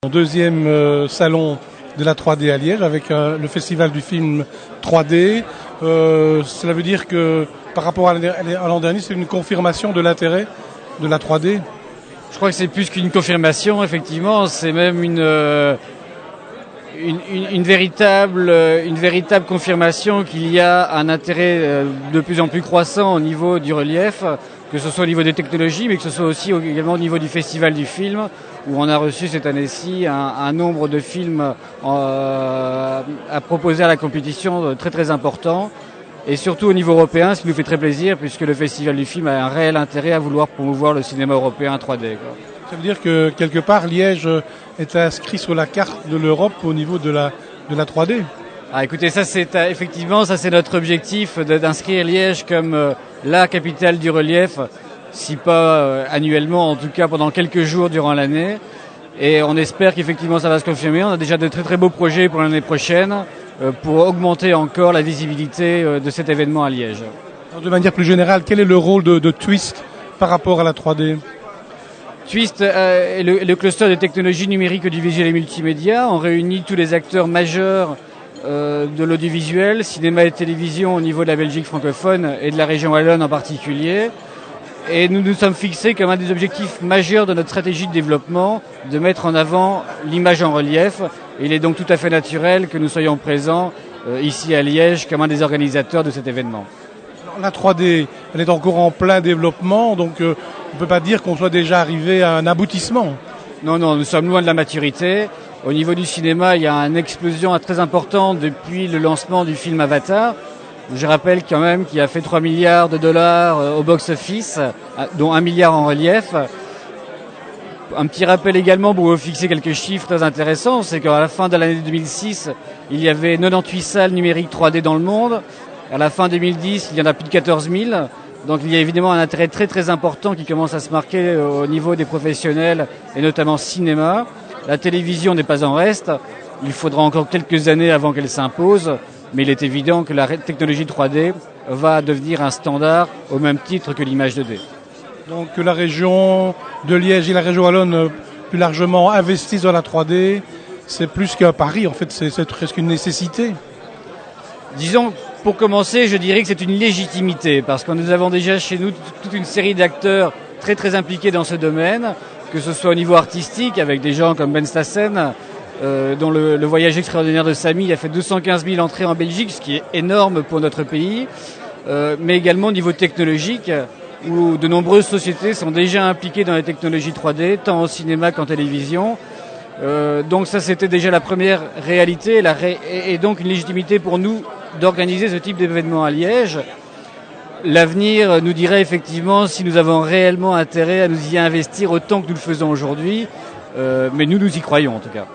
Mon deuxième salon de la 3D à Liège avec le festival du film 3D. Cela veut dire que par rapport à l'an dernier, c'est une confirmation de l'intérêt de la 3D. Je crois que c'est plus qu'une confirmation, effectivement, c'est même une véritable confirmation qu'il y a un intérêt de plus en plus croissant au niveau du relief, que ce soit au niveau des technologies, mais que ce soit aussi également au niveau du festival du film, où on a reçu cette année-ci un nombre de films à proposer à la compétition très très important. Et surtout au niveau européen, ce qui nous fait très plaisir, puisque le Festival du film a un réel intérêt à vouloir promouvoir le cinéma européen 3D. Ça veut dire que quelque part, Liège est inscrit sur la carte de l'Europe au niveau de la 3D. Ah, écoutez, ça c'est effectivement c'est notre objectif d'inscrire Liège comme la capitale du relief, si pas annuellement, en tout cas pendant quelques jours durant l'année. Et on espère qu'effectivement ça va se confirmer. On a déjà de très très beaux projets pour l'année prochaine pour augmenter encore la visibilité de cet événement à Liège. Alors, de manière plus générale, quel est le rôle de Twist par rapport à la 3D ? Twist est le cluster de technologies numériques, audiovisuelles et multimédia. On réunit tous les acteurs majeurs de l'audiovisuel, cinéma et télévision au niveau de la Belgique francophone et de la région wallonne en particulier. Et nous nous sommes fixés comme un des objectifs majeurs de notre stratégie de développement de mettre en avant l'image en relief. Il est donc tout à fait naturel que nous soyons présents ici à Liège comme un des organisateurs de cet événement. Alors, la 3D, elle est encore en plein développement, donc on ne peut pas dire qu'on soit déjà arrivé à un aboutissement. Non, nous sommes loin de la maturité. Au niveau du cinéma, il y a une explosion très importante depuis le lancement du film Avatar. Je rappelle quand même qu'il a fait 3 milliards de dollars au box-office, dont 1 milliard en relief. Un petit rappel également pour vous fixer quelques chiffres très intéressants, c'est qu'à la fin de l'année 2006, il y avait 98 salles numériques 3D dans le monde. À la fin 2010, il y en a plus de 14 000. Donc il y a évidemment un intérêt très très important qui commence à se marquer au niveau des professionnels et notamment cinéma. La télévision n'est pas en reste. Il faudra encore quelques années avant qu'elle s'impose. Mais il est évident que la technologie 3D va devenir un standard au même titre que l'image 2D. Donc que la région de Liège et la région wallonne plus largement investissent dans la 3D, c'est plus qu'un pari, en fait c'est presque une nécessité. Disons, pour commencer, je dirais que c'est une légitimité, parce que nous avons déjà chez nous toute une série d'acteurs très très impliqués dans ce domaine, que ce soit au niveau artistique, avec des gens comme Ben Stassen, dont le voyage extraordinaire de Samy a fait 215 000 entrées en Belgique, ce qui est énorme pour notre pays, mais également au niveau technologique, où de nombreuses sociétés sont déjà impliquées dans les technologies 3D, tant au cinéma qu'en télévision. Donc ça, c'était déjà la première réalité, et donc une légitimité pour nous d'organiser ce type d'événement à Liège. L'avenir nous dirait effectivement si nous avons réellement intérêt à nous y investir autant que nous le faisons aujourd'hui, mais nous y croyons en tout cas.